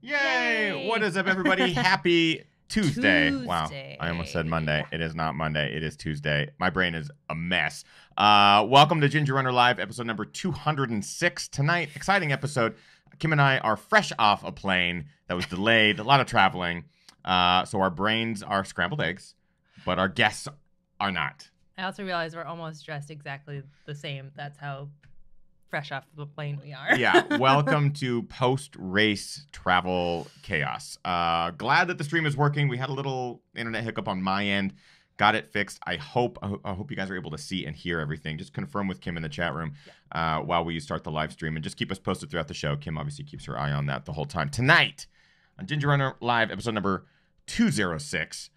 Yay! What is up, everybody? Happy Tuesday. Wow, I almost said Monday. It is not Monday. It is Tuesday. My brain is a mess. Welcome to Ginger Runner Live, episode number 206. Tonight, exciting episode. Kim and I are fresh off a plane that was delayed, a lot of traveling. So our brains are scrambled eggs, but our guests are not. I also realize we're almost dressed exactly the same. That's how fresh off the plane we are. Yeah, welcome to post-race travel chaos. Glad that the stream is working. We had a little internet hiccup on my end. Got it fixed. I hope you guys are able to see and hear everything. Just confirm with Kim in the chat room while we start the live stream, and just keep us posted throughout the show. Kim obviously keeps her eye on that the whole time. Tonight on Ginger Runner Live, episode number 206.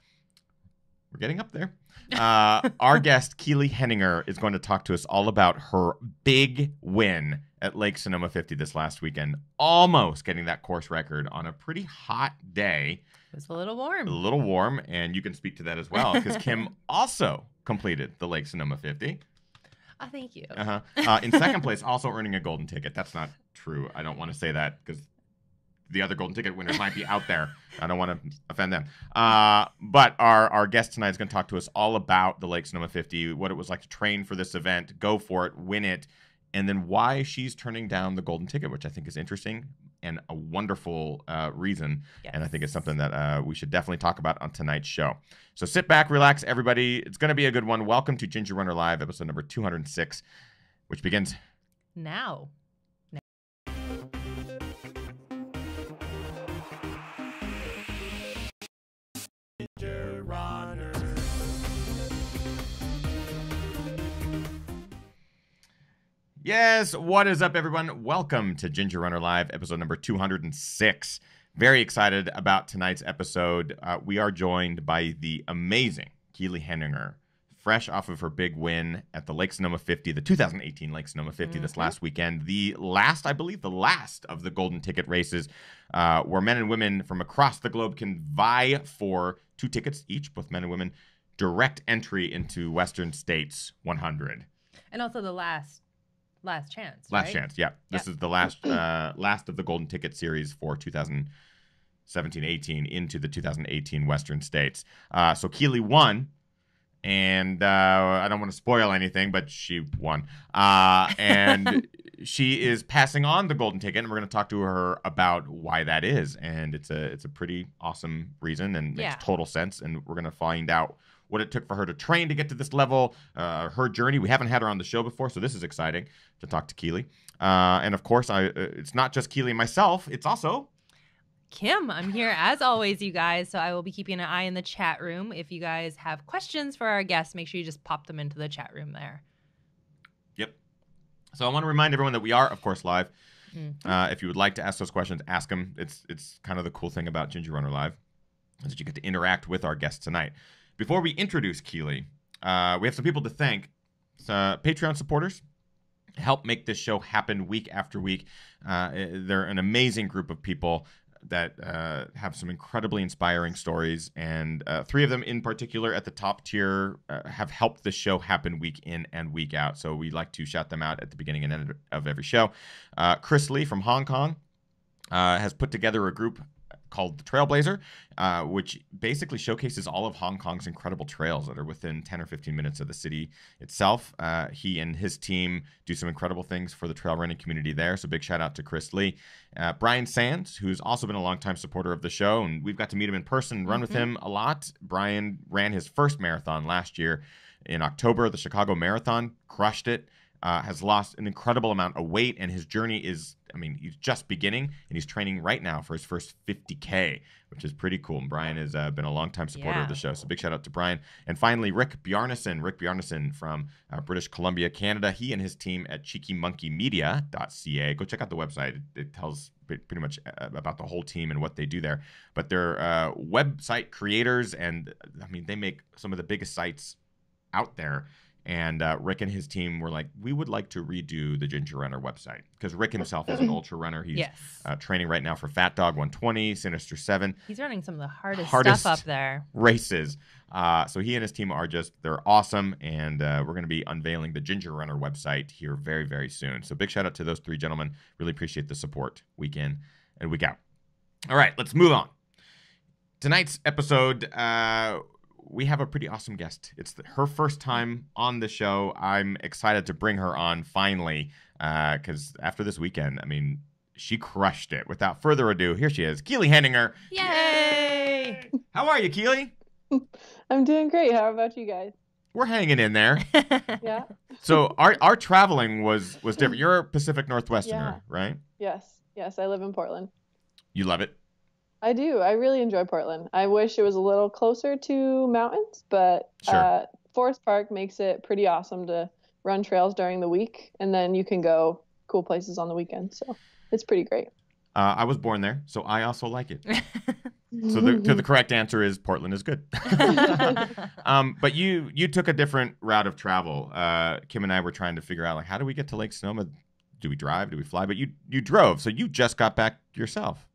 We're getting up there. Our guest, Keely Henninger, is going to talk to us all about her big win at Lake Sonoma 50 this last weekend. Almost getting that course record on a pretty hot day. It was a little warm. A little warm, and you can speak to that as well, because Kim also completed the Lake Sonoma 50. Oh, thank you. In second place, also earning a golden ticket. That's not true. I don't want to say that, because the other golden ticket winners might be out there. I don't want to offend them. But our guest tonight is going to talk to us all about the Lake Sonoma 50, what it was like to train for this event, go for it, win it, and then why she's turning down the golden ticket, which I think is interesting and a wonderful reason. Yes. And I think it's something that we should definitely talk about on tonight's show. So sit back, relax, everybody. It's going to be a good one. Welcome to Ginger Runner Live, episode number 206, which begins now. Yes, what is up, everyone? Welcome to Ginger Runner Live, episode number 206. Very excited about tonight's episode. We are joined by the amazing Keely Henninger, fresh off of her big win at the Lake Sonoma 50, the 2018 Lake Sonoma 50 this last weekend. The last, I believe, the last of the golden ticket races where men and women from across the globe can vie for 2 tickets each, both men and women, direct entry into Western States 100. And also the last chance. Last right? chance, yeah. This is the last of the golden ticket series for 2017-18 into the 2018 Western States. So Keely won, and I don't want to spoil anything, but she won. And she is passing on the golden ticket, and we're going to talk to her about why that is. And it's a pretty awesome reason and makes total sense. And we're going to find out what it took for her to train to get to this level, her journey. We haven't had her on the show before, so this is exciting to talk to Keely. And of course, it's not just Keely and myself, it's also Kim. I'm here as always, you guys, so I will be keeping an eye in the chat room. If you guys have questions for our guests, make sure you just pop them into the chat room there. Yep. So I want to remind everyone that we are, of course, live. If you would like to ask those questions, ask them. It's kind of the cool thing about Ginger Runner Live, is that you get to interact with our guests tonight. Before we introduce Keely, we have some people to thank. Patreon supporters help make this show happen week after week. They're an amazing group of people that have some incredibly inspiring stories, and 3 of them in particular at the top tier have helped this show happen week in and week out. So we like to shout them out at the beginning and end of every show. Chris Lee from Hong Kong has put together a group called the Trailblazer, which basically showcases all of Hong Kong's incredible trails that are within 10 or 15 minutes of the city itself. He and his team do some incredible things for the trail running community there, so big shout out to Chris Lee. Brian Sands, who's also been a longtime supporter of the show, and we've got to meet him in person and run with him a lot. Brian ran his first marathon last year in October, the Chicago Marathon, crushed it. Has lost an incredible amount of weight, and his journey is, he's just beginning, and he's training right now for his first 50K, which is pretty cool. And Brian has been a longtime supporter of the show, so big shout out to Brian. And finally, Rick Bjarnason from British Columbia, Canada. He and his team at cheekymonkeymedia.ca. Go check out the website. It tells pretty much about the whole team and what they do there. But they're website creators, and they make some of the biggest sites out there. And Rick and his team were like, we would like to redo the Ginger Runner website, because Rick himself is an ultra runner. He's training right now for Fat Dog 120, Sinister 7. He's running some of the hardest stuff up there. Races. So he and his team are they're awesome. And we're going to be unveiling the Ginger Runner website here very, very soon. So big shout out to those 3 gentlemen. Really appreciate the support week in and week out. All right, let's move on. Tonight's episode, we have a pretty awesome guest. It's her first time on the show. I'm excited to bring her on finally, because after this weekend, I mean, she crushed it. Without further ado, here she is, Keely Henninger. Yay! How are you, Keely? I'm doing great. How about you guys? We're hanging in there. Yeah. So our traveling was different. You're a Pacific Northwesterner, right? Yes. I live in Portland. You love it? I do. I really enjoy Portland. I wish it was a little closer to mountains, but Sure. Forest Park makes it pretty awesome to run trails during the week, and then you can go cool places on the weekend. So it's pretty great. I was born there, so I also like it. So the correct answer is Portland is good. But you took a different route of travel. Kim and I were trying to figure out, like, how do we get to Lake Sonoma? Do we drive? Do we fly? But you drove, so you just got back yourself.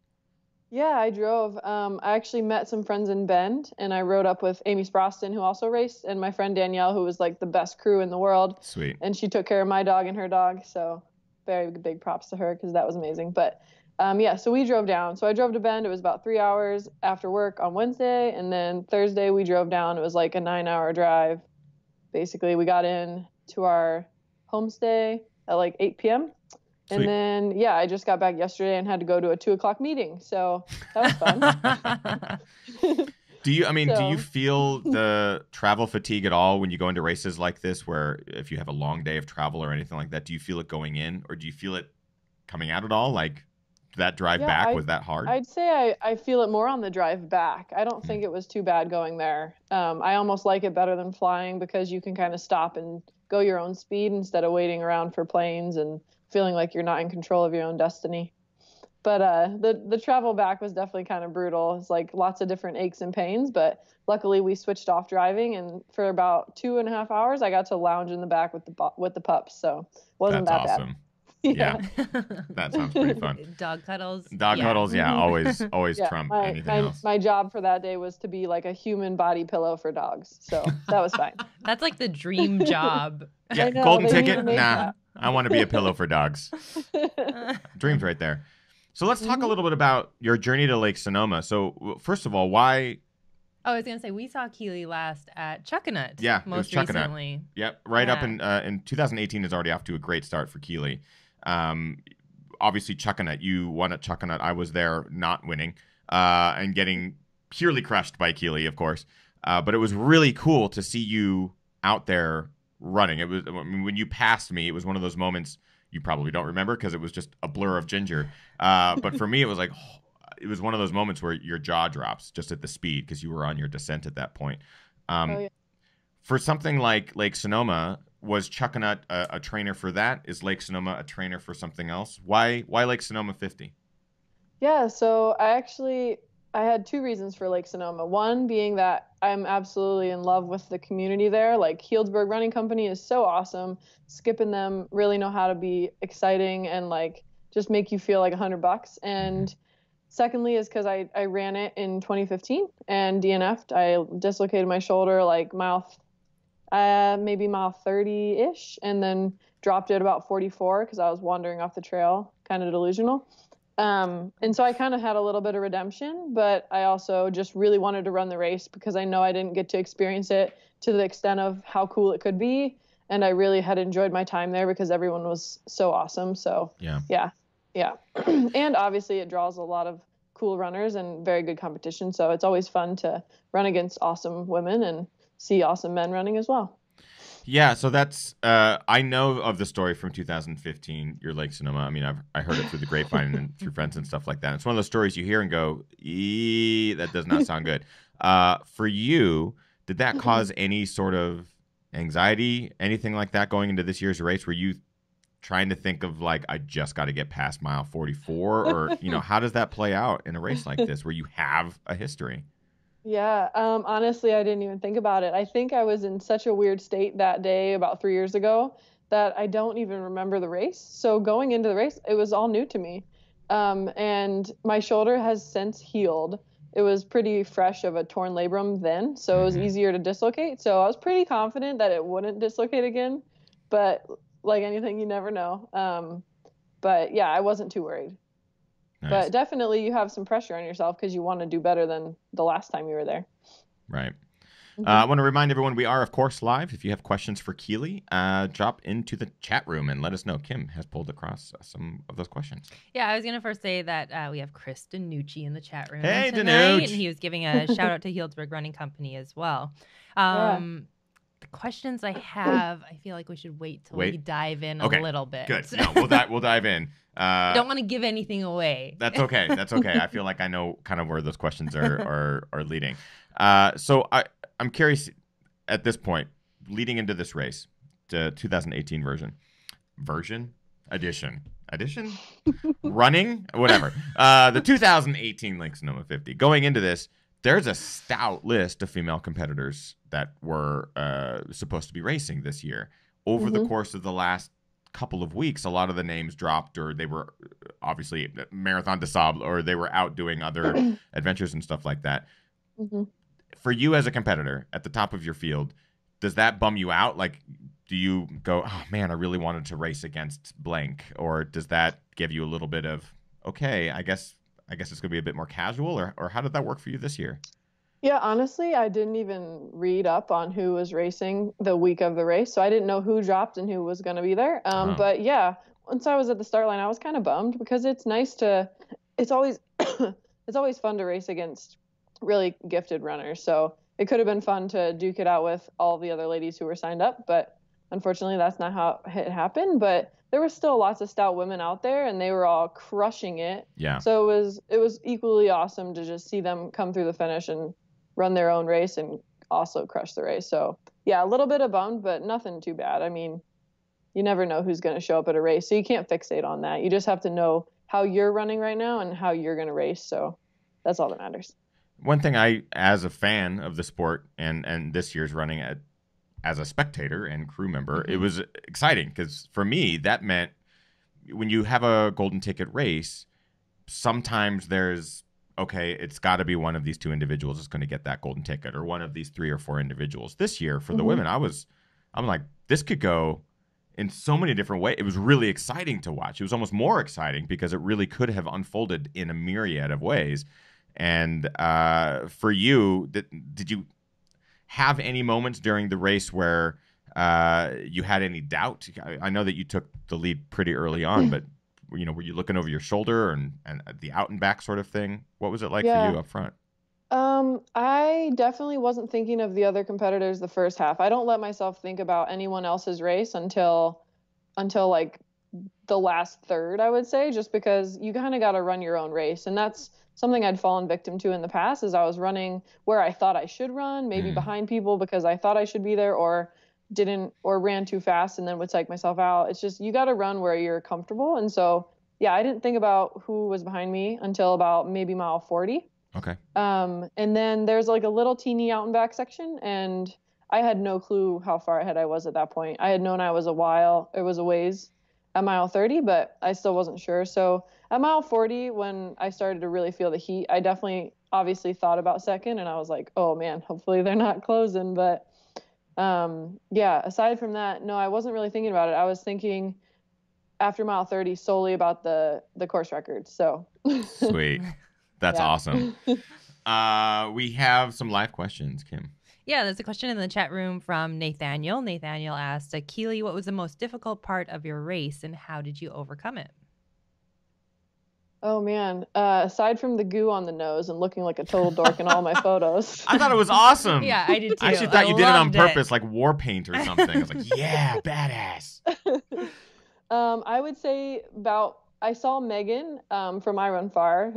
Yeah, I drove. I actually met some friends in Bend, and I rode up with Amy Sproston, who also raced, and my friend Danielle, who was like the best crew in the world. Sweet. And she took care of my dog and her dog, so very big props to her because that was amazing. But yeah, so we drove down. So I drove to Bend. It was about 3 hours after work on Wednesday, and then Thursday we drove down. It was like a 9-hour drive. Basically, we got in to our homestay at like 8 p.m. Sweet. And then, yeah, I just got back yesterday and had to go to a 2:00 meeting. So that was fun. Do you feel the travel fatigue at all when you go into races like this, where if you have a long day of travel or anything like that, do you feel it going in, or do you feel it coming out at all? Like that drive back, was that hard? I'd say I feel it more on the drive back. I don't think it was too bad going there. I almost like it better than flying because you can kind of stop and go your own speed instead of waiting around for planes and feeling like you're not in control of your own destiny. But the travel back was definitely kind of brutal. It's like lots of different aches and pains, but luckily we switched off driving, and for about 2.5 hours I got to lounge in the back with the pups, so wasn't That's that awesome. bad. Yeah. That sounds pretty fun. Dog cuddles. Cuddles, yeah, always Yeah, trump anything else. My job for that day was to be like a human body pillow for dogs, so that was fine. That's like the dream job. Yeah, I know, golden they need ticket? to make Nah, that. I want to be a pillow for dogs. Dreams right there. So let's talk a little bit about your journey to Lake Sonoma. So first of all, why? Oh, I was gonna say we saw Keely last at Chuckanut. Yeah, most it was Chuckanut. recently. Yep, up in 2018 is already off to a great start for Keely. Obviously Chuckanut, you won at Chuckanut. I was there, not winning, and getting purely crushed by Keely, of course. But it was really cool to see you out there running. It was, I mean, when you passed me, it was one of those moments you probably don't remember because it was just a blur of ginger. But for me, it was like, it was one of those moments where your jaw drops just at the speed because you were on your descent at that point. Yeah. For something like Lake Sonoma, was Chuckanut a trainer for that? Is Lake Sonoma a trainer for something else? Why Lake Sonoma 50? Yeah, so I had two reasons for Lake Sonoma. One being that I'm absolutely in love with the community there. Like Healdsburg Running Company is so awesome. Skip and them really know how to be exciting and like just make you feel like $100. And secondly is because I ran it in 2015 and DNF'd. I dislocated my shoulder like maybe mile 30-ish, and then dropped it about 44 because I was wandering off the trail, kind of delusional. And so I kind of had a little bit of redemption, but I also just really wanted to run the race because I know I didn't get to experience it to the extent of how cool it could be. And I really had enjoyed my time there because everyone was so awesome. So yeah. And obviously it draws a lot of cool runners and very good competition. So it's always fun to run against awesome women and see awesome men running as well. Yeah, so that's I know of the story from 2015, your Lake Sonoma. I mean, I heard it through the grapevine and through friends and stuff like that. It's one of those stories you hear and go, that does not sound good. For you, did that cause any sort of anxiety, anything like that going into this year's race? Were you trying to think of like, I just got to get past mile 44, or how does that play out in a race like this where you have a history? Yeah, honestly, I didn't even think about it. I think I was in such a weird state that day about 3 years ago that I don't even remember the race. So going into the race, it was all new to me. And my shoulder has since healed. It was pretty fresh of a torn labrum then, so it was easier to dislocate. So I was pretty confident that it wouldn't dislocate again. But like anything, you never know. But yeah, I wasn't too worried. Nice. But definitely you have some pressure on yourself because you want to do better than the last time you were there. Right. I want to remind everyone we are, of course, live. If you have questions for Keely, drop into the chat room and let us know. Kim has pulled across some of those questions. Yeah, I was going to first say that we have Chris Danucci in the chat room Hey, tonight. Danucci. And he was giving a shout out to Healdsburg Running Company as well. The questions I have, I feel like we should wait till we dive in a little bit. Good. No, we'll dive in. Don't want to give anything away. That's okay. That's okay. I feel like I know kind of where those questions are leading. So I'm curious at this point, leading into this race, the 2018 edition, running, whatever. The 2018 Lake Sonoma 50. Going into this, there's a stout list of female competitors that were supposed to be racing this year. Over the course of the last couple of weeks, a lot of the names dropped, or they were obviously Marathon des Sables, or they were out doing other adventures and stuff like that. For you as a competitor at the top of your field, does that bum you out? Like, do you go, oh man, I really wanted to race against blank? Or does that give you a little bit of, okay, I guess it's going to be a bit more casual? Or how did that work for you this year? Yeah, honestly, I didn't even read up on who was racing the week of the race. So I didn't know who dropped and who was going to be there. But yeah, once I was at the start line, I was kind of bummed because it's always, it's always fun to race against really gifted runners. So it could have been fun to duke it out with all the other ladies who were signed up, but unfortunately that's not how it happened. But there were still lots of stout women out there and they were all crushing it. Yeah. So it was equally awesome to just see them come through the finish and run their own race and also crush the race. So yeah, a little bit of bummed, but nothing too bad. I mean, you never know who's going to show up at a race. So you can't fixate on that. You just have to know how you're running right now and how you're going to race. So that's all that matters. One thing as a fan of the sport and this year's running as a spectator and crew member, it was exciting because for me, that meant when you have a golden ticket race, sometimes there's, okay, it's got to be one of these two individuals that's going to get that golden ticket or one of these 3 or 4 individuals. This year for the women, I'm like, this could go in so many different ways. It was really exciting to watch. It was almost more exciting because it really could have unfolded in a myriad of ways. And for you, did you have any moments during the race where you had any doubt? I know that you took the lead pretty early on, but were you looking over your shoulder and the out and back sort of thing? What was it like for you up front? I definitely wasn't thinking of the other competitors the first half. I don't let myself think about anyone else's race until like the last third, I would say, just because you kind of got to run your own race. And that's something I'd fallen victim to in the past is I was running where I thought I should run, maybe behind people because I thought I should be there or ran too fast and then would psych myself out. It's just, you got to run where you're comfortable. And so, yeah, I didn't think about who was behind me until about maybe mile 40. Okay. And then there's like a little teeny out and back section and I had no clue how far ahead I was at that point. I had known it was a ways at mile 30, but I still wasn't sure. So at mile 40, when I started to really feel the heat, I definitely obviously thought about second and I was like, oh man, hopefully they're not closing. But yeah, aside from that, no, I wasn't really thinking about it. I was thinking after mile 30 solely about the course record. So sweet. That's awesome. We have some live questions, Kim. Yeah, there's a question in the chat room from Nathaniel. Nathaniel asked, Keely, what was the most difficult part of your race and how did you overcome it? Oh, man. Aside from the goo on the nose and looking like a total dork in all my photos. I thought it was awesome. Yeah, I did too. I actually thought you did it on purpose, like war paint or something. I was like, yeah, badass. I would say I saw Megan from I Run Far,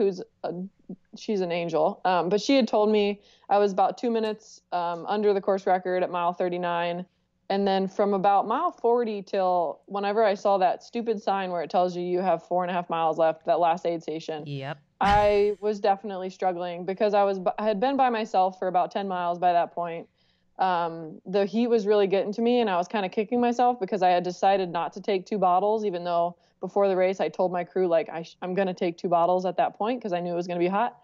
she's an angel. But she had told me I was about 2 minutes under the course record at mile 39. And then from about mile 40 till whenever I saw that stupid sign where it tells you have 4.5 miles left, that last aid station. Yep. I was definitely struggling because I had been by myself for about 10 miles by that point. The heat was really getting to me and I was kind of kicking myself because I had decided not to take 2 bottles, even though before the race I told my crew like I'm going to take 2 bottles at that point because I knew it was going to be hot.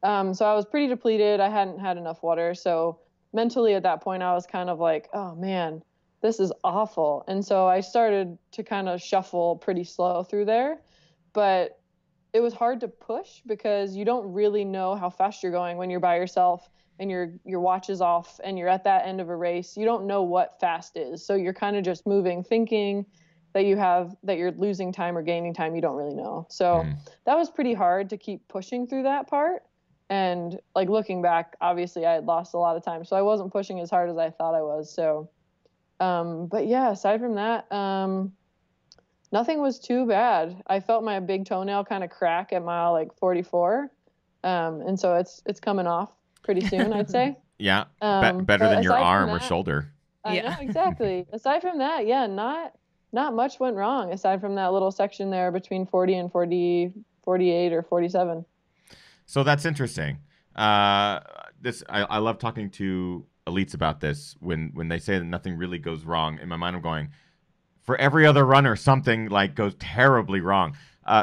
So I was pretty depleted. I hadn't had enough water. So mentally at that point I was kind of like, oh man, this is awful. And so I started to kind of shuffle pretty slow through there. But it was hard to push because you don't really know how fast you're going when you're by yourself and your watch is off and you're at that end of a race. You don't know what fast is. So you're kind of just moving, thinking that you're losing time or gaining time. You don't really know. So that was pretty hard to keep pushing through that part. And like looking back, obviously I had lost a lot of time, so I wasn't pushing as hard as I thought I was. So, but yeah, aside from that, nothing was too bad. I felt my big toenail kind of crack at mile like 44. And so it's coming off pretty soon, I'd say. Yeah. Better than your arm or shoulder. I know, exactly. Aside from that, yeah, not much went wrong aside from that little section there between 40 and 48 or 47. So that's interesting. I love talking to elites about this when they say that nothing really goes wrong. In my mind, I'm going, for every other runner, something like goes terribly wrong.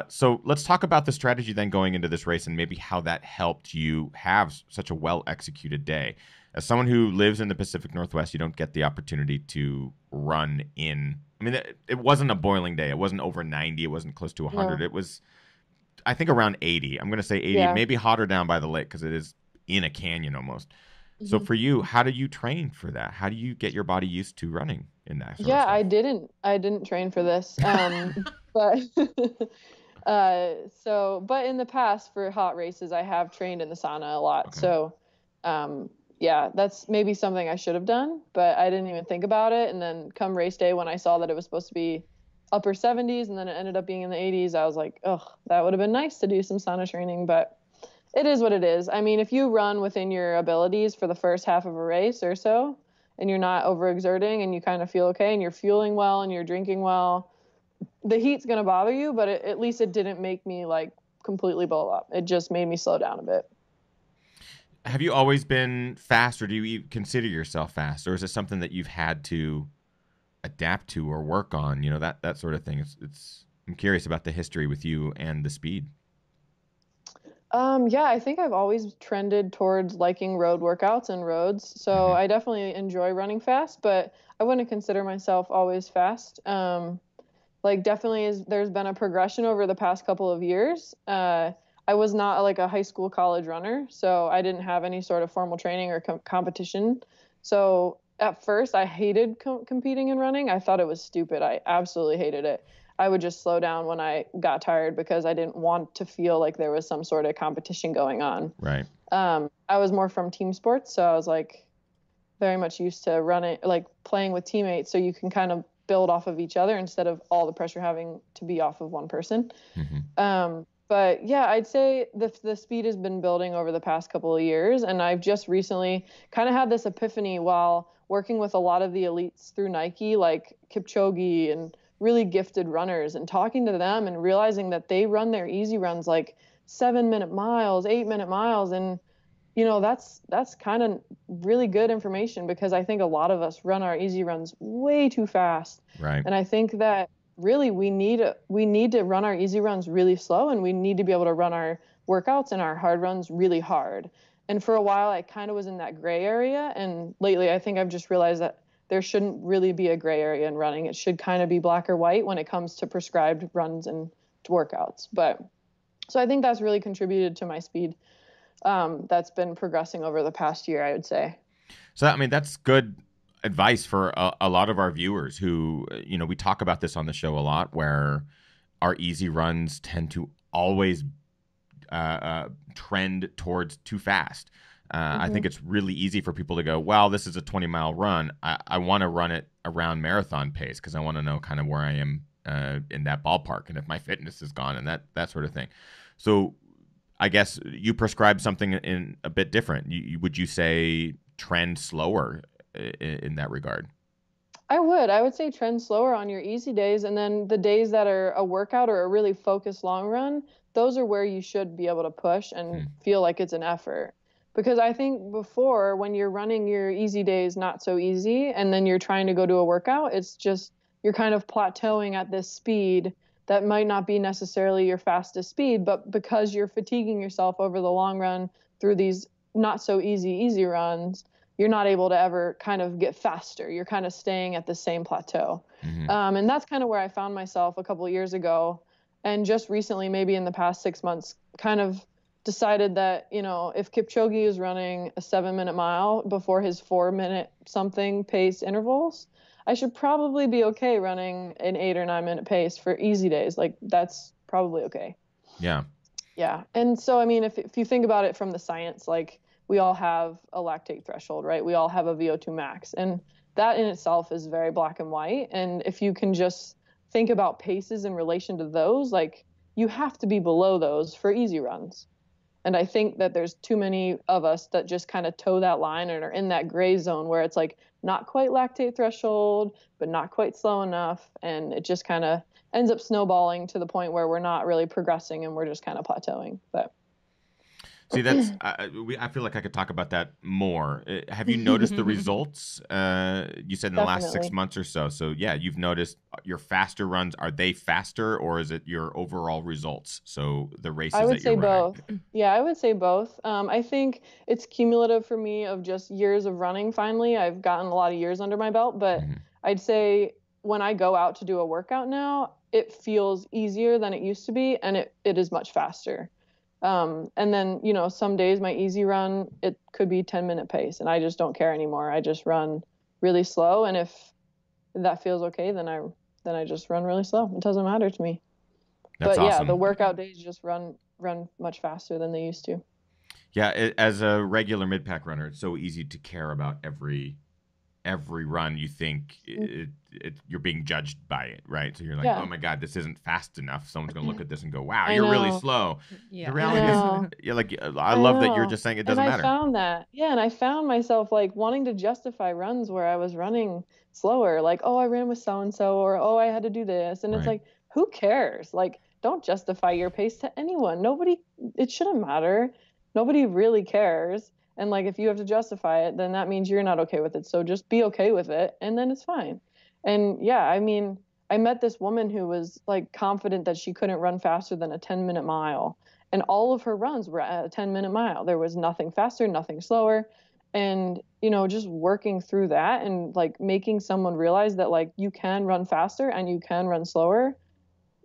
So let's talk about the strategy then going into this race and maybe how that helped you have such a well-executed day. As someone who lives in the Pacific Northwest, you don't get the opportunity to run in. I mean, it wasn't a boiling day. It wasn't over 90. It wasn't close to 100. No. It was, I think, around 80. I'm going to say 80, maybe hotter down by the lake because it is in a canyon almost. Mm-hmm. So for you, how do you train for that? How do you get your body used to running in that sort of stuff? I didn't train for this. But but in the past for hot races, I have trained in the sauna a lot. Okay. So, yeah, that's maybe something I should have done, but I didn't even think about it. And then come race day, when I saw that it was supposed to be upper 70s and then it ended up being in the 80s, I was like, oh, that would have been nice to do some sauna training, but it is what it is. I mean, if you run within your abilities for the first half of a race or so, and you're not overexerting and you kind of feel okay and you're fueling well and you're drinking well, the heat's going to bother you, but at least it didn't make me like completely blow up. It just made me slow down a bit. Have you always been fast, or do you consider yourself fast, or is it something that you've had to adapt to or work on? You know, that sort of thing. I'm curious about the history with you and the speed. Yeah, I think I've always trended towards liking road workouts and roads. So I definitely enjoy running fast, but I wouldn't consider myself always fast. Like definitely there's been a progression over the past couple of years. I was not like a high school, college runner, so I didn't have any sort of formal training or competition. So at first I hated competing in running. I thought it was stupid. I absolutely hated it. I would just slow down when I got tired because I didn't want to feel like there was some sort of competition going on. Right. I was more from team sports, so I was like very much used to running, like playing with teammates, so you can kind of build off of each other instead of all the pressure having to be off of one person. But yeah, I'd say the speed has been building over the past couple of years, and I've just recently kind of had this epiphany while working with a lot of the elites through Nike, like Kipchoge and really gifted runners, and talking to them and realizing that they run their easy runs like 7-minute miles, 8-minute miles. And, you know, that's kind of really good information because I think a lot of us run our easy runs way too fast. Right. And I think that really we need to run our easy runs really slow, and we need to be able to run our workouts and our hard runs really hard. And for a while I kind of was in that gray area, and lately I think I've just realized that there shouldn't really be a gray area in running. It should kind of be black or white when it comes to prescribed runs and workouts. But so I think that's really contributed to my speed. That's been progressing over the past year, I would say. So, I mean, that's good advice for a lot of our viewers who, you know, we talk about this on the show a lot, where our easy runs tend to always trend towards too fast. I think it's really easy for people to go, well, this is a 20-mile run. I want to run it around marathon pace because I want to know kind of where I am in that ballpark and if my fitness is gone and that sort of thing. So I guess you prescribe something in a bit different. Would you say trend slower in that regard? I would say trend slower on your easy days, and then the days that are a workout or a really focused long run, those are where you should be able to push and feel like it's an effort. Because I think before, when you're running your easy days not so easy, and then you're trying to go to a workout, it's just you're kind of plateauing at this speed that might not be necessarily your fastest speed, but because you're fatiguing yourself over the long run through these not so easy runs, you're not able to ever kind of get faster. You're kind of staying at the same plateau. And that's kind of where I found myself a couple of years ago. And just recently, maybe in the past 6 months, kind of decided that, if Kipchoge is running a 7-minute mile before his 4-minute something pace intervals, I should probably be okay running an 8 or 9-minute pace for easy days. Like, that's probably okay. Yeah. Yeah. And so, I mean, if you think about it from the science, like, we all have a lactate threshold, right? We all have a VO2 max. And that in itself is very black and white. And if you can just think about paces in relation to those, like, you have to be below those for easy runs. And I think that there's too many of us that just kind of toe that line and are in that gray zone where it's like not quite lactate threshold, but not quite slow enough. And it just kind of ends up snowballing to the point where we're not really progressing and we're just kind of plateauing. But see, that's I feel like I could talk about that more. Have you noticed the results? You said in the last 6 months or so. So yeah, you've noticed your faster runs. Are they faster, or is it your overall results? So the races I would that you're say running. both. Yeah, I would say both. I think it's cumulative for me of just years of running. Finally, I've gotten a lot of years under my belt, but I'd say when I go out to do a workout now, it feels easier than it used to be, and it is much faster. And then, some days my easy run, it could be 10-minute pace, and I just don't care anymore. I just run really slow. And if that feels okay, then I just run really slow. It doesn't matter to me. That's but yeah, awesome. the workout days just run much faster than they used to. Yeah. As a regular mid-pack runner, it's so easy to care about every run. You think you're being judged by it, right? So you're like, oh my God, this isn't fast enough. Someone's going to look at this and go, wow, you're really slow. Yeah. The reality is, you're like, I love that you're just saying it doesn't matter. And I found that. Yeah. And I found myself like wanting to justify runs where I was running slower. Like, oh, I ran with so-and-so, or, oh, I had to do this. And it's like, who cares? Like, don't justify your pace to anyone. It shouldn't matter. Nobody really cares. And like, if you have to justify it, then that means you're not okay with it. So just be okay with it, and then it's fine. And yeah, I mean, I met this woman who was like confident that she couldn't run faster than a 10-minute mile. And all of her runs were at a 10-minute mile. There was nothing faster, nothing slower. And, just working through that and like making someone realize that like you can run faster and you can run slower,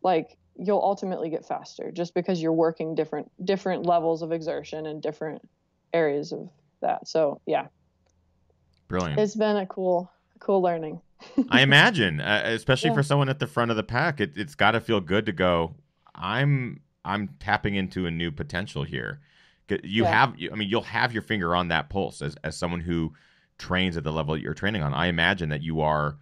like you'll ultimately get faster just because you're working different levels of exertion and different areas of that. So yeah, brilliant. It's been a cool learning. I imagine, especially for someone at the front of the pack, it's got to feel good to go, I'm tapping into a new potential here. You'll have your finger on that pulse as someone who trains at the level that you're training on. I imagine that you are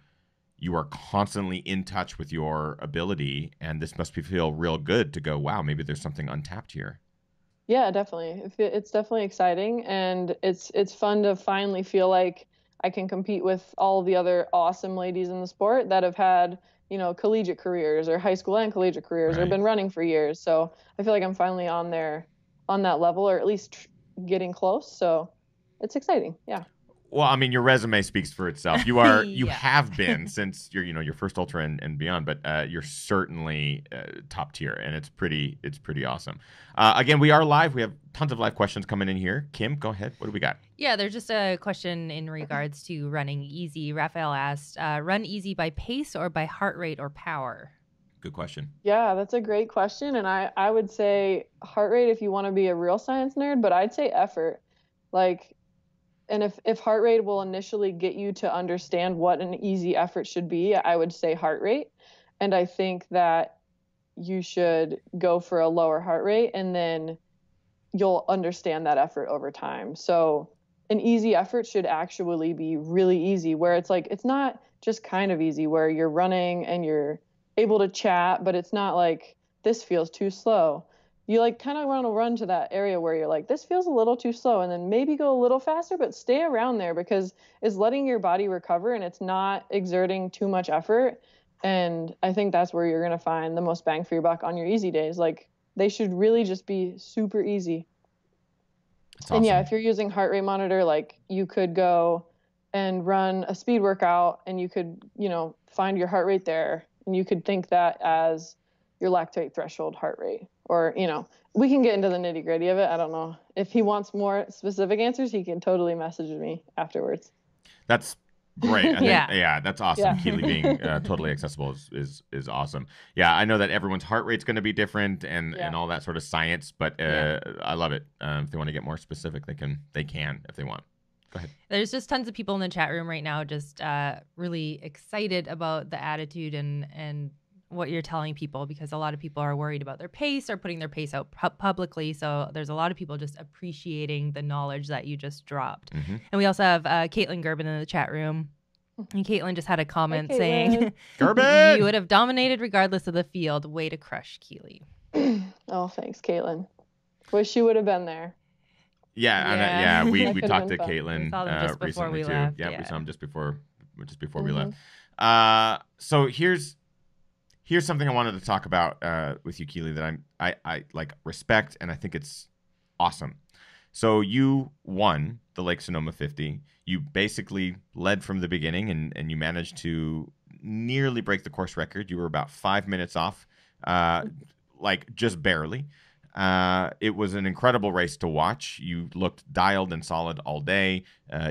constantly in touch with your ability, and this must feel real good to go, wow, maybe there's something untapped here. Yeah, definitely. It's definitely exciting, and it's fun to finally feel like I can compete with all the other awesome ladies in the sport that have had, collegiate careers or high school and collegiate careers or been running for years. So I feel like I'm finally on that level, or at least getting close. So it's exciting. Yeah. Well, I mean, your resume speaks for itself. You are, you have been since your first ultra and beyond, but you're certainly top tier, and it's pretty awesome. Again, we are live. We have tons of live questions coming in here. Kim, go ahead. What do we got? Yeah, there's just a question in regards to running easy. Raphael asked, run easy by pace or by heart rate or power? Good question. Yeah, that's a great question. And I would say heart rate if you want to be a real science nerd, but I'd say effort. Like, and if heart rate will initially get you to understand what an easy effort should be, I would say heart rate. And I think that you should go for a lower heart rate, and then you'll understand that effort over time. So an easy effort should actually be really easy, where it's like, it's not just kind of easy where you're running and you're able to chat, but it's not like this feels too slow. You like kind of want to run to that area where you're like, this feels a little too slow, and then maybe go a little faster, but stay around there because it's letting your body recover and it's not exerting too much effort. And I think that's where you're going to find the most bang for your buck on your easy days. Like, they should really just be super easy. Awesome. And yeah, if you're using heart rate monitor, like you could go and run a speed workout and you could, find your heart rate there, and you could think that as your lactate threshold heart rate. Or, we can get into the nitty gritty of it. I don't know. If he wants more specific answers, he can totally message me afterwards. That's Great. I think, Yeah. yeah, that's awesome. Yeah. Keely being totally accessible is awesome. Yeah, I know that everyone's heart rate's going to be different and all that sort of science, but I love it. If they want to get more specific, they can if they want. Go ahead. There's just tons of people in the chat room right now just really excited about the attitude and what you're telling people, because a lot of people are worried about their pace or putting their pace out publicly. So there's a lot of people just appreciating the knowledge that you just dropped. Mm-hmm. And we also have Caitlin Gerben in the chat room. And Caitlin just had a comment saying, Gerben! You would have dominated regardless of the field. Way to crush Keely. Oh, thanks, Caitlin. Wish you would have been there. Yeah. We That could've talked to been fun. Caitlin We saw them just before recently we too. left, Yeah, yeah. we saw them just before we Mm-hmm. left. So here's something I wanted to talk about with you, Keely, that I like respect, and I think it's awesome. So you won the Lake Sonoma 50. You basically led from the beginning, and you managed to nearly break the course record. You were about 5 minutes off, like just barely. It was an incredible race to watch. You looked dialed and solid all day.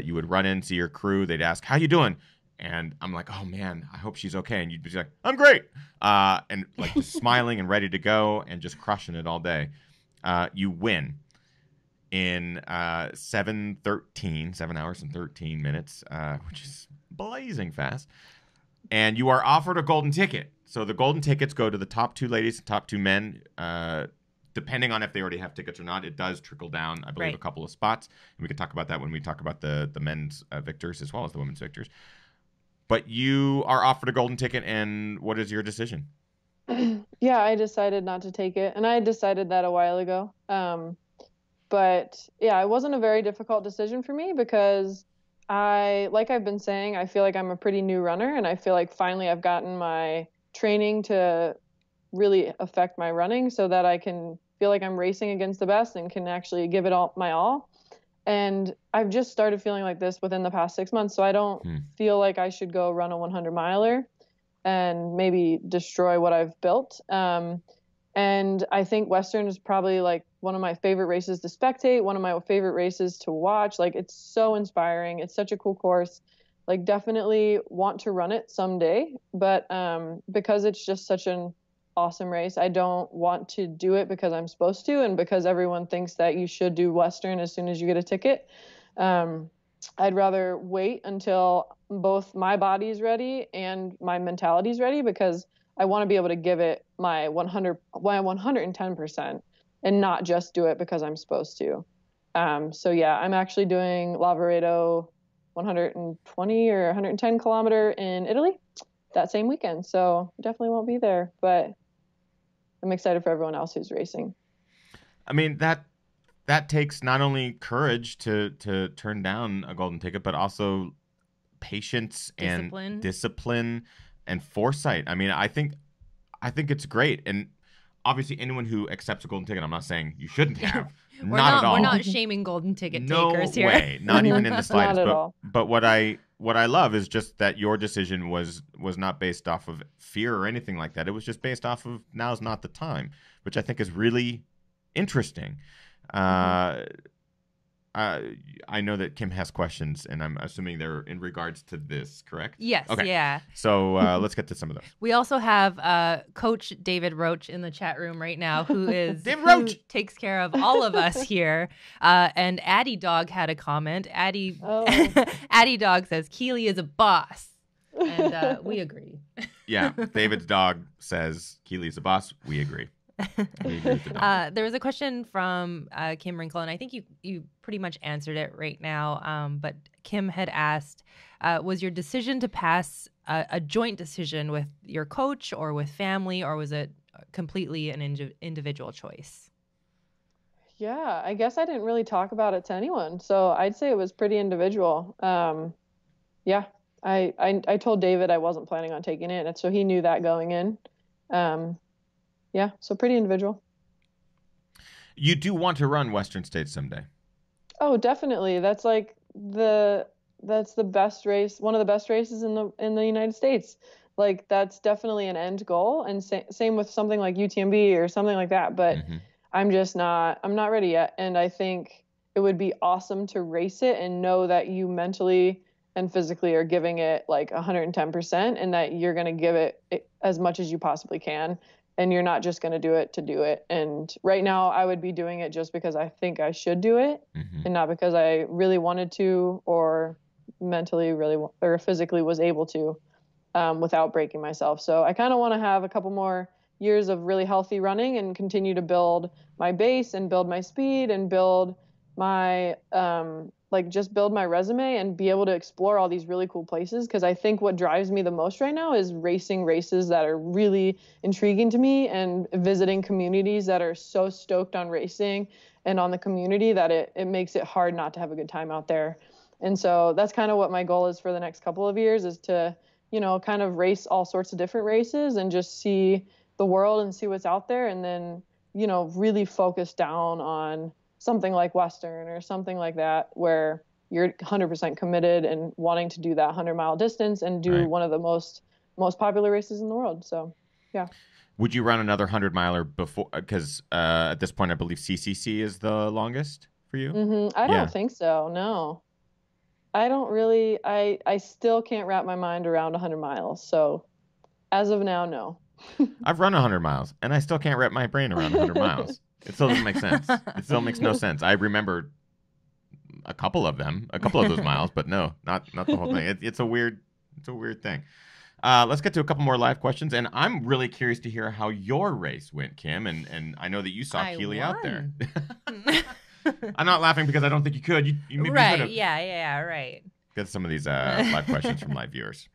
You would run in, see your crew. They'd ask, "How you doing?" And I'm like, "Oh man, I hope she's okay." And you'd be like, "I'm great," and like just smiling and ready to go and just crushing it all day. You win in 7 hours and 13 minutes, which is blazing fast. And you are offered a golden ticket. So the golden tickets go to the top 2 ladies and top 2 men. Depending on if they already have tickets or not, it does trickle down, I believe, a couple of spots. And we can talk about that when we talk about the men's victors as well as the women's victors. But you are offered a golden ticket, and what is your decision? Yeah, I decided not to take it, and I decided that a while ago. But yeah, it wasn't a very difficult decision for me because like I've been saying, I feel like I'm a pretty new runner, and I feel like finally I've gotten my training to really affect my running so that I can feel like I'm racing against the best and can actually give it all my all. And I've just started feeling like this within the past 6 months, so I don't feel like I should go run a 100 miler and maybe destroy what I've built. And I think Western is probably like one of my favorite races to spectate, one of my favorite races to watch. Like, it's so inspiring. It's such a cool course. Like, definitely want to run it someday. But because it's just such an awesome race, I don't want to do it because I'm supposed to and because everyone thinks that you should do Western as soon as you get a ticket. I'd rather wait until both my body's ready and my mentality's ready, because I want to be able to give it my 110% and not just do it because I'm supposed to. So yeah, I'm actually doing Lavaredo 120 or 110 kilometer in Italy that same weekend. So definitely won't be there, but I'm excited for everyone else who's racing. I mean, that takes not only courage to turn down a golden ticket, but also patience and discipline and foresight. I mean, I think it's great. And obviously anyone who accepts a golden ticket, I'm not saying you shouldn't have. Not at all. We're not shaming golden ticket takers here. No way. Not even in the slightest. Not at all. But what I love is just that your decision was not based off of fear or anything like that. It was just based off of now's not the time, which I think is really interesting. I know that Kim has questions, and I'm assuming they're in regards to this, correct? Yes, okay. Yeah. So let's get to some of those. We also have Coach David Roach in the chat room right now, who takes care of all of us here. And Addie Dog had a comment. Addie Dog says, Keely is a boss. And we agree. Yeah, David's dog says Keely's a boss. We agree. There was a question from Kim Wrinkle, and I think you pretty much answered it right now. But Kim had asked, was your decision to pass a joint decision with your coach or with family, or was it completely an individual choice? Yeah, I guess I didn't really talk about it to anyone, so I'd say it was pretty individual. Yeah, I told David I wasn't planning on taking it, and so he knew that going in. Yeah, so pretty individual. You do want to run Western States someday? Oh, definitely. That's like that's the best race, one of the best races in the United States. Like, that's definitely an end goal, and same with something like UTMB or something like that. But I'm not ready yet, and I think it would be awesome to race it and know that you mentally and physically are giving it like 110%, and that you're going to give it as much as you possibly can. And you're not just going to do it to do it. And right now I would be doing it just because I think I should do it, and not because I really wanted to, or mentally or physically was able to, without breaking myself. So I kind of want to have a couple more years of really healthy running and continue to build my base and build my speed and build my, just build my resume and be able to explore all these really cool places. Cause I think what drives me the most right now is racing races that are really intriguing to me, and visiting communities that are so stoked on racing and on the community that it makes it hard not to have a good time out there. And so that's kind of what my goal is for the next couple of years, is to, kind of race all sorts of different races and just see the world and see what's out there. And then, really focus down on something like Western or something like that, where you're 100% committed and wanting to do that 100-mile distance and do one of the most popular races in the world. So, yeah. Would you run another 100-miler before? Because at this point, I believe CCC is the longest for you. I don't think so. No, I don't really. I still can't wrap my mind around 100 miles. So, as of now, no. I've run 100 miles, and I still can't wrap my brain around 100 miles. It still doesn't make sense. It still makes no sense. I remember a couple of those miles, but no, not the whole thing. It's a weird thing. Let's get to a couple more live questions, and I'm really curious to hear how your race went, Kim. And I know that you saw Keely out there. I'm not laughing because I don't think you could. You maybe right? could've. Yeah. Right. Get some of these live questions from live viewers.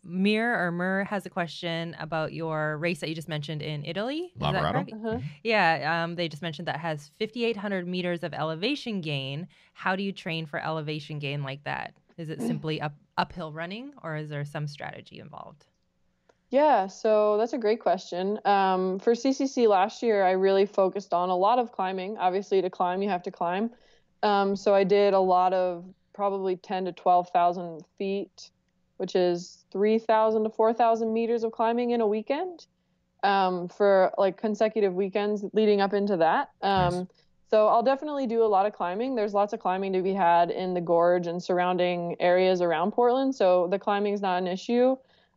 Mur has a question about your race that you just mentioned in Italy. Is that correct? Yeah. They just mentioned that has 5,800 meters of elevation gain. How do you train for elevation gain like that? Is it simply uphill running, or is there some strategy involved? Yeah, so that's a great question. For CCC last year, I really focused on a lot of climbing. Obviously, to climb, you have to climb. So I did a lot of probably 10 to 12,000 feet, which is 3,000 to 4,000 meters of climbing in a weekend, for like consecutive weekends leading up into that. Nice. So I'll definitely do a lot of climbing. There's lots of climbing to be had in the gorge and surrounding areas around Portland. So the climbing is not an issue.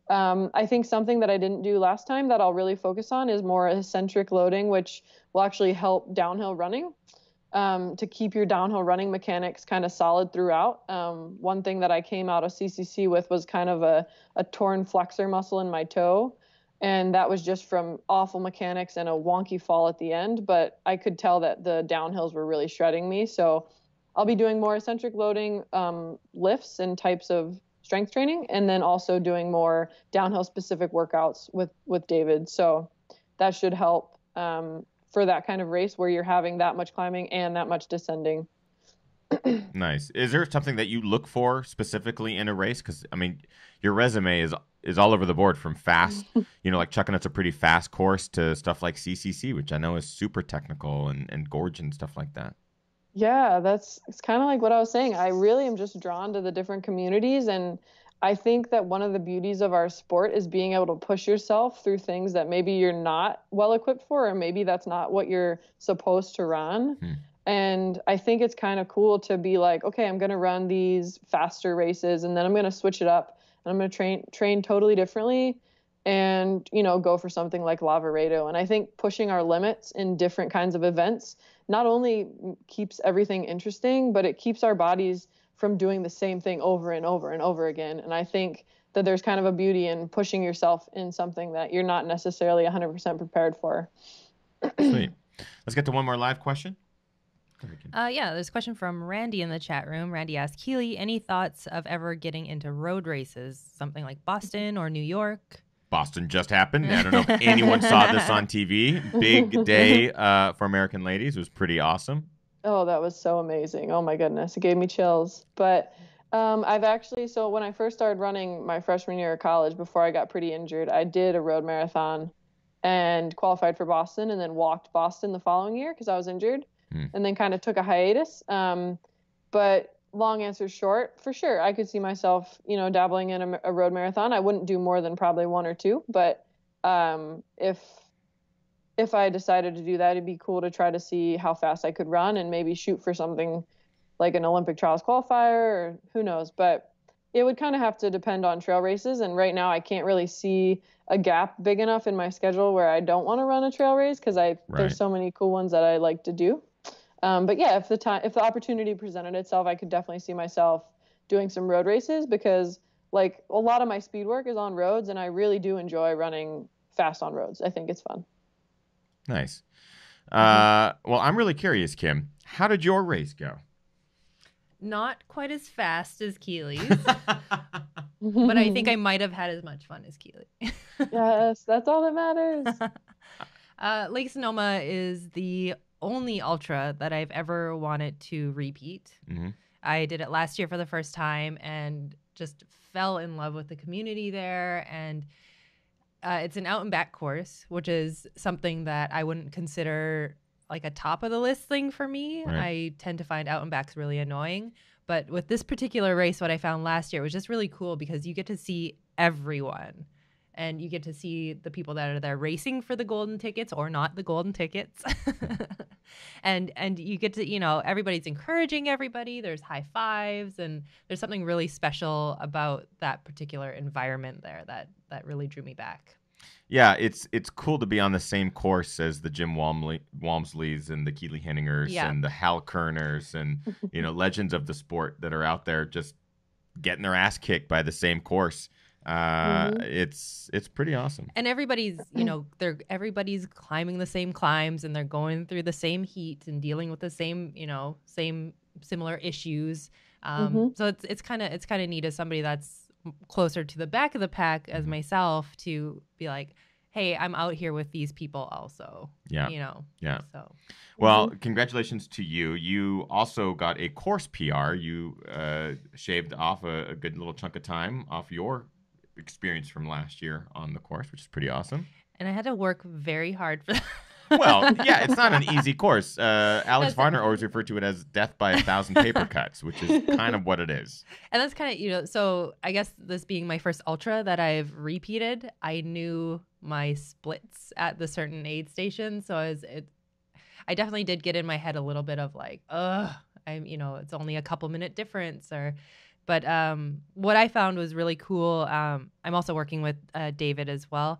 I think something that I didn't do last time that I'll really focus on is more eccentric loading, which will actually help downhill running, to keep your downhill running mechanics kind of solid throughout. One thing that I came out of CCC with was kind of a torn flexor muscle in my toe. And that was just from awful mechanics and a wonky fall at the end. But I could tell that the downhills were really shredding me. So I'll be doing more eccentric loading, lifts and types of strength training, and then also doing more downhill specific workouts with David. So that should help for that kind of race where you're having that much climbing and that much descending. Nice. Is there something that you look for specifically in a race? Because, I mean, your resume is all over the board, from fast, like Chuckanut's a pretty fast course, to stuff like CCC, which I know is super technical, and gorge and stuff like that. Yeah, it's kind of like what I was saying. I really am just drawn to the different communities. And I think that one of the beauties of our sport is being able to push yourself through things that maybe you're not well equipped for, or maybe that's not what you're supposed to run. And I think it's kind of cool to be like, okay, I'm going to run these faster races, and then I'm going to switch it up, and I'm going to train totally differently, and, go for something like Lavaredo. And I think pushing our limits in different kinds of events not only keeps everything interesting, but it keeps our bodies from doing the same thing over and over and over again. And I think that there's kind of a beauty in pushing yourself in something that you're not necessarily 100% prepared for. Sweet. Let's get to one more live question. There's a question from Randy in the chat room. Randy asked, Keely, any thoughts of ever getting into road races, something like Boston or New York? Boston just happened. I don't know if anyone saw this on TV. Big day for American ladies. It was pretty awesome. Oh, that was so amazing. Oh, my goodness. It gave me chills. But so when I first started running my freshman year of college, before I got pretty injured, I did a road marathon and qualified for Boston, and then walked Boston the following year because I was injured, and then kind of took a hiatus. But long answer short, for sure, I could see myself, dabbling in a road marathon. I wouldn't do more than probably one or two, but if I decided to do that, it'd be cool to try to see how fast I could run and maybe shoot for something like an Olympic trials qualifier, or who knows, but it would kind of have to depend on trail races. And right now I can't really see a gap big enough in my schedule where I don't want to run a trail race, because there's so many cool ones that I like to do. But yeah, if the opportunity presented itself, I could definitely see myself doing some road races, because like a lot of my speed work is on roads, and I really do enjoy running fast on roads. I think it's fun. Nice. Well, I'm really curious, Kim. How did your race go? Not quite as fast as Keely's, but I think I might have had as much fun as Keely. Yes, that's all that matters. Lake Sonoma is the only ultra that I've ever wanted to repeat. Mm-hmm. I did it last year for the first time and just fell in love with the community there. And it's an out and back course, which is something that I wouldn't consider like a top of the list thing for me. Right. I tend to find out and backs really annoying. But with this particular race, what I found last year was just really cool, because you get to see everyone. And you get to see the people that are there racing for the golden tickets or not the golden tickets. and you get to, everybody's encouraging everybody. There's high fives, and there's something really special about that particular environment there that really drew me back. Yeah, it's cool to be on the same course as the Jim Walmsleys and the Keely Henningers and the Hal Kerners and legends of the sport that are out there just getting their ass kicked by the same course. It's pretty awesome. And everybody's everybody's climbing the same climbs, and they're going through the same heat and dealing with the same similar issues. So it's kind of neat as somebody that's closer to the back of the pack as myself to be like, hey, I'm out here with these people also. Yeah. So. Well, congratulations to you. You also got a course PR. You shaved off a good little chunk of time off your experience from last year on the course, which is pretty awesome. And I had to work very hard for that. Well, yeah, it's not an easy course. Alex Varner always referred to it as death by 1,000 paper cuts, which is kind of what it is. And that's kind of, so I guess this being my first ultra that I've repeated, I knew my splits at the certain aid station. So I definitely did get in my head a little bit of like, it's only a couple minute difference But what I found was really cool, I'm also working with David as well,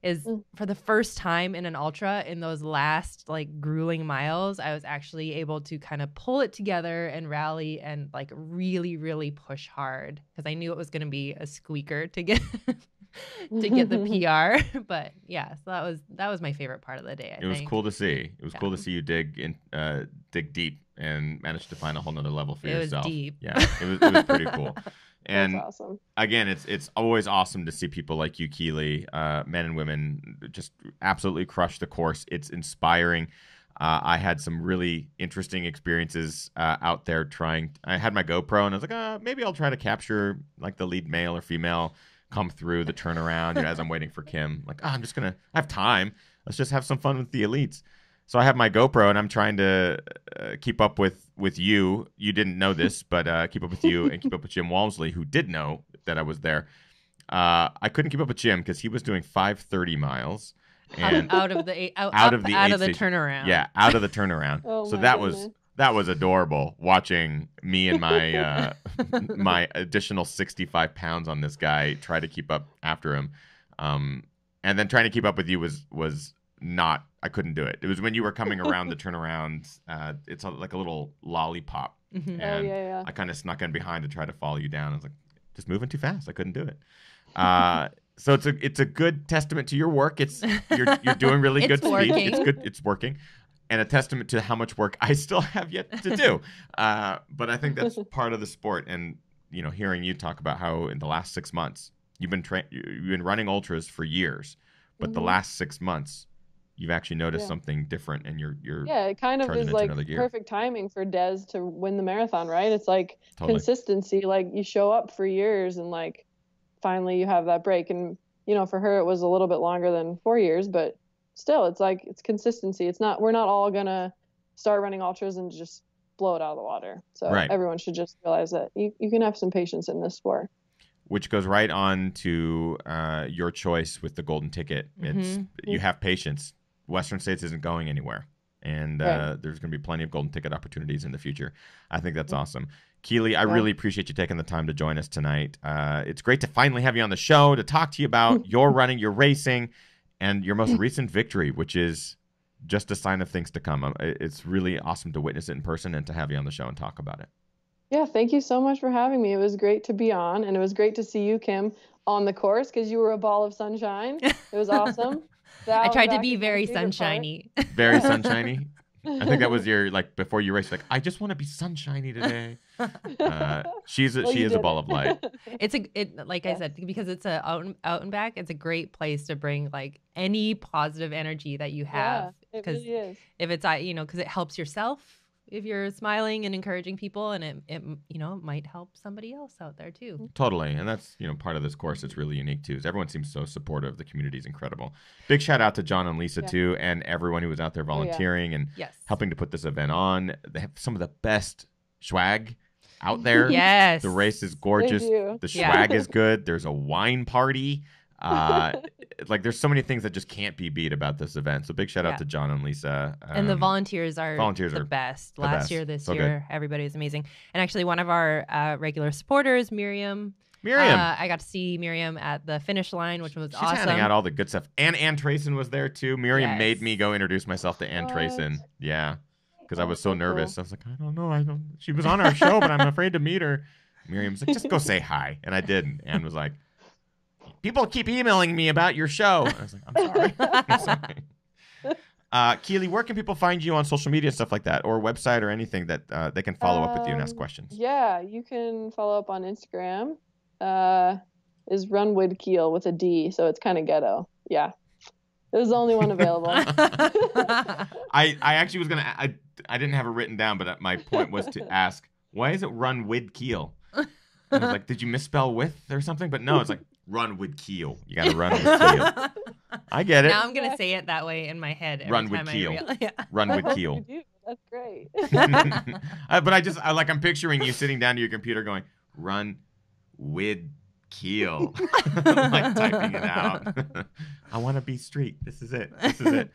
is for the first time in an ultra in those last like grueling miles, I was actually able to kind of pull it together and rally and like really, really push hard, because I knew it was going to be a squeaker to get the PR. But yeah, so that was my favorite part of the day. It was cool to see. It was cool to see you dig deep and manage to find a whole nother level for yourself. It was deep. Yeah, it was pretty cool. And that's awesome. Again, it's always awesome to see people like you, Keely, men and women, just absolutely crush the course. It's inspiring. I had some really interesting experiences out there I had my GoPro, and I was like, maybe I'll try to capture like the lead male or female come through the turnaround as I'm waiting for Kim. Like, I have time. Let's just have some fun with the elites. So I have my GoPro, and I'm trying to keep up with you. You didn't know this, but keep up with you and keep up with Jim Walmsley, who did know that I was there. I couldn't keep up with Jim because he was doing 5:30 miles. And out of the turnaround. Yeah, out of the turnaround. So that was adorable, watching me and my my additional 65 pounds on this guy try to keep up after him. And then trying to keep up with you was not, I couldn't do it. It was when you were coming around the turnaround. It's like a little lollipop. Mm-hmm. And I kind of snuck in behind to try to follow you down. I was like, just moving too fast. I couldn't do it. So it's a good testament to your work. You're doing really good speed. It's good. It's working. And a testament to how much work I still have yet to do. But I think that's part of the sport. And, hearing you talk about how in the last 6 months, you've been running ultras for years, but the last 6 months, you've actually noticed something different, and you're it kind of is like perfect timing for Des to win the marathon, right? It's like consistency. Like you show up for years, and like finally you have that break. And for her it was a little bit longer than 4 years, but still, it's like it's consistency. We're not all gonna start running ultras and just blow it out of the water. So everyone should just realize that you can have some patience in this sport. Which goes right on to your choice with the golden ticket. It's you have patience. Western States isn't going anywhere. And Right. there's going to be plenty of golden ticket opportunities in the future. I think that's awesome. Keely, I really appreciate you taking the time to join us tonight. It's great to finally have you on the show to talk to you about your running, your racing, and your most recent victory, which is just a sign of things to come. It's really awesome to witness it in person and to have you on the show and talk about it. Yeah, thank you so much for having me. It was great to be on, and it was great to see you, Kim, on the course because you were a ball of sunshine. It was awesome. I tried to be very sunshiny. Very sunshiny. I think that was your, like, before you raced, like, I just want to be sunshiny today. She is a ball of light. Like I said, because it's a out and back, it's a great place to bring like any positive energy that you have. Yeah, it really is. If it's, because it helps yourself if you're smiling and encouraging people, and it might help somebody else out there too. Totally. And that's, part of this course that's really unique too, is everyone seems so supportive. The community is incredible. Big shout out to John and Lisa too, and everyone who was out there volunteering and helping to put this event on. They have some of the best swag out there. Yes. The race is gorgeous. The swag is good. There's a wine party. Like, there's so many things that just can't be beat about this event. So big shout out to John and Lisa. And the volunteers are the best. Last year, this year, everybody was amazing. And actually, one of our regular supporters, Miriam. I got to see Miriam at the finish line, which was awesome. She's handing out all the good stuff. And Ann Trayson was there too. Miriam made me go introduce myself to Ann Trayson. Yeah. Because I was so nervous. Cool. I was like, I don't know. She was on our show, but I'm afraid to meet her. Miriam's like, just go say hi. And I did. And Ann was like, people keep emailing me about your show. I was like, I'm sorry. I'm sorry. Keely, where can people find you on social media and stuff like that, or website or anything that they can follow up with you and ask questions? Yeah, you can follow up on Instagram. Is Runwoodkeel with a D, so it's kind of ghetto. Yeah. It was the only one available. I actually was going to, I didn't have it written down, but my point was to ask, why is it Runwoodkeel? And I was like, did you misspell with or something? But no, it's like, run with keel. You got to run with keel. I get it. Now I'm going to say it that way in my head every run time with keel. Yeah. Run with keel. That's great. But I'm picturing you sitting down to your computer going, run with keel. Like typing it out. I want to be street. This is it. This is it.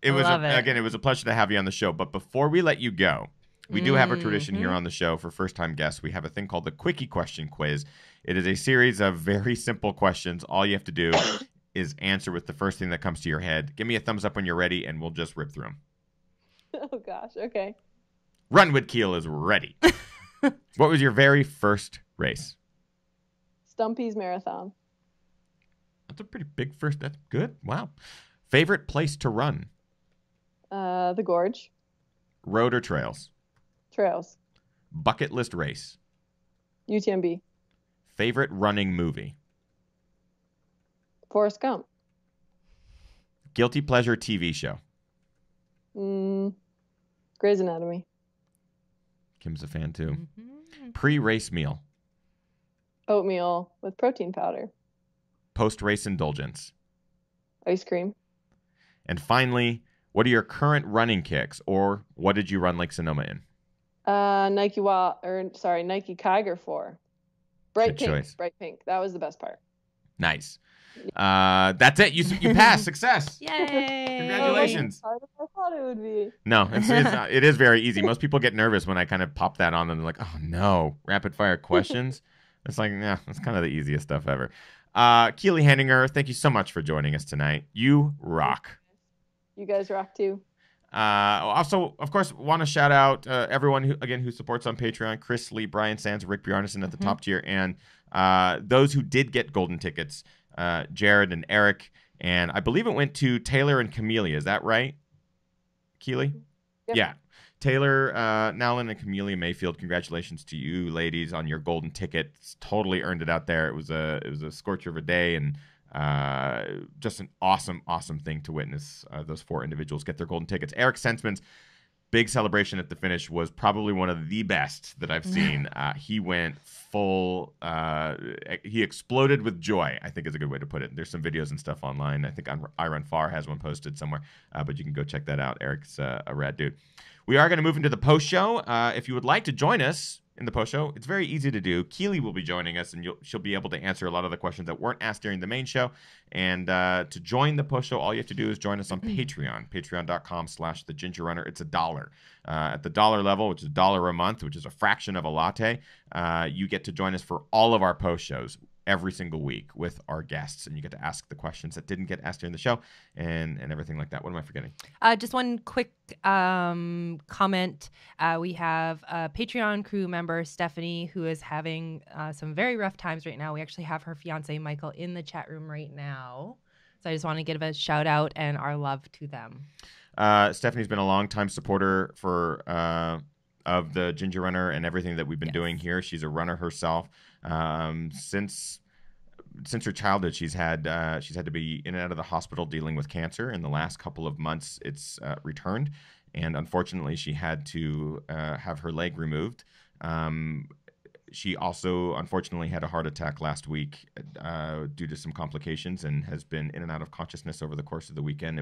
It was a pleasure to have you on the show. But before we let you go, we do have a tradition here on the show for first-time guests. We have a thing called the Quickie question quiz. It is a series of very simple questions. All you have to do is answer with the first thing that comes to your head. Give me a thumbs up when you're ready, and we'll just rip through them. Oh, gosh. Okay. Runwood Keel is ready. What was your very first race? Stumpy's Marathon. That's a pretty big first. That's good. Wow. Favorite place to run? The Gorge. Road or trails? Trails. Bucket list race? UTMB. Favorite running movie? Forrest Gump. Guilty pleasure TV show? Grey's Anatomy. Kim's a fan too. Pre-race meal? Oatmeal with protein powder. Post-race indulgence? Ice cream. And finally, what are your current running kicks, or what did you run Lake Sonoma in? Nike Kiger 4. Bright pink. That was the best part. Nice. That's it. You passed. Success. Yay. Congratulations. I thought it would be. No, it is very easy. Most people get nervous when I kind of pop that on and they're like, oh no, rapid fire questions. It's like, nah, that's kind of the easiest stuff ever. Keely Henninger, thank you so much for joining us tonight. You rock. You guys rock too. Also, of course, want to shout out everyone who supports on Patreon: Chris Lee, Brian Sands, Rick Bjarnason at the top tier, and those who did get golden tickets, Jared and Eric, and I believe it went to Taylor and Camellia. Is that right, Keely? Yep. Yeah. Taylor Nowlin and Camellia Mayfield, congratulations to you ladies on your golden tickets. Totally earned it out there. It was a scorcher of a day, and just an awesome thing to witness those four individuals get their golden tickets. Eric Sensman's big celebration at the finish was probably one of the best that I've seen. He went full, he exploded with joy, I think is a good way to put it. There's some videos and stuff online. I think I Run Far has one posted somewhere, but you can go check that out. Eric's a rad dude. We are going to move into the post show. If you would like to join us, in the post show, it's very easy to do. Keely will be joining us, and she'll be able to answer a lot of the questions that weren't asked during the main show. And to join the post show, all you have to do is join us on Patreon, patreon.com/thegingerrunner. It's $1. At the dollar level, which is $1 a month, which is a fraction of a latte, you get to join us for all of our post shows every single week with our guests, and you get to ask the questions that didn't get asked during the show and everything like that. What am I forgetting? Just one quick comment. We have a Patreon crew member, Stephanie, who is having some very rough times right now. We actually have her fiance, Michael, in the chat room right now. So I just want to give a shout out and our love to them. Stephanie's been a longtime supporter of the Ginger Runner and everything that we've been doing here. She's a runner herself. Since her childhood, she's had to be in and out of the hospital dealing with cancer. In the last couple of months, it's returned, and unfortunately, she had to have her leg removed. She also, unfortunately, had a heart attack last week due to some complications, and has been in and out of consciousness over the course of the weekend.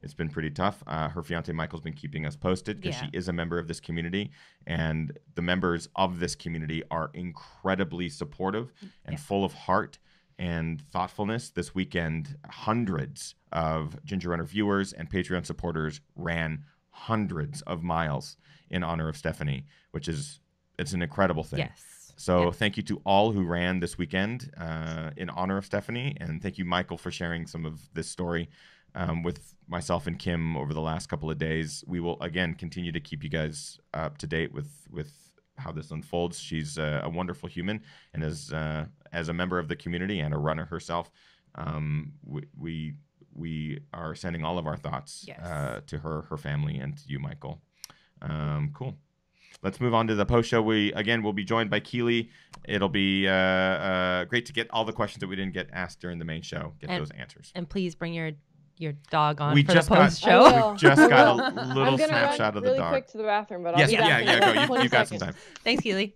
It's been pretty tough. Her fiance Michael's been keeping us posted because she is a member of this community, and the members of this community are incredibly supportive and full of heart and thoughtfulness. This weekend, hundreds of Ginger Runner viewers and Patreon supporters ran hundreds of miles in honor of Stephanie, it's an incredible thing. Yes. So thank you to all who ran this weekend in honor of Stephanie, and thank you, Michael, for sharing some of this story with myself and Kim over the last couple of days. We will, again, continue to keep you guys up to date with how this unfolds. She's a wonderful human, and as a member of the community and a runner herself, we are sending all of our thoughts to her family, and to you, Michael. Cool. Let's move on to the post show. We'll be joined by Keely. It'll be great to get all the questions that we didn't get asked during the main show, those answers. And please bring your dog on for the post show. We just got a little snapshot of the dog. I'm really quick to the bathroom, but I'll yes, be back go. You've got some time. Thanks, Keely.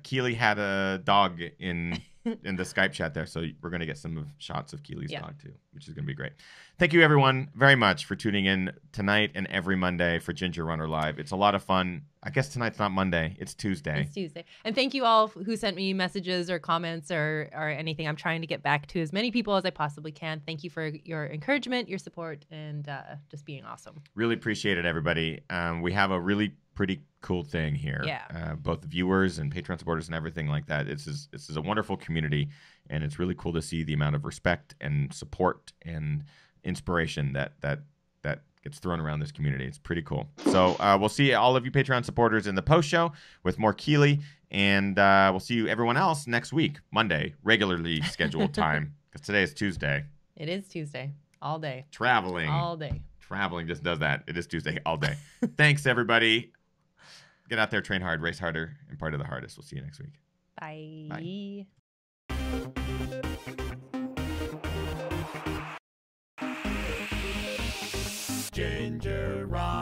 Keely had a dog in the Skype chat there, so we're going to get some shots of Keely's dog too, which is going to be great. Thank you, everyone, very much for tuning in tonight and every Monday for Ginger Runner Live. It's a lot of fun. I guess tonight's not Monday. It's Tuesday. It's Tuesday. And thank you all who sent me messages or comments or anything. I'm trying to get back to as many people as I possibly can. Thank you for your encouragement, your support, and just being awesome. Really appreciate it, everybody. We have a really pretty cool thing here. Yeah. Both viewers and Patreon supporters and everything like that. This is a wonderful community, and it's really cool to see the amount of respect and support and inspiration that gets thrown around this community. It's pretty cool. So we'll see all of you Patreon supporters in the post show with more Keely, and we'll see you everyone else next week, Monday, regularly scheduled time, because today is Tuesday. It is Tuesday, all day. Traveling. All day. Traveling just does that. It is Tuesday all day. Thanks, everybody. Get out there, train hard, race harder, and part of the hardest. We'll see you next week. Bye. Bye. Ginger Run.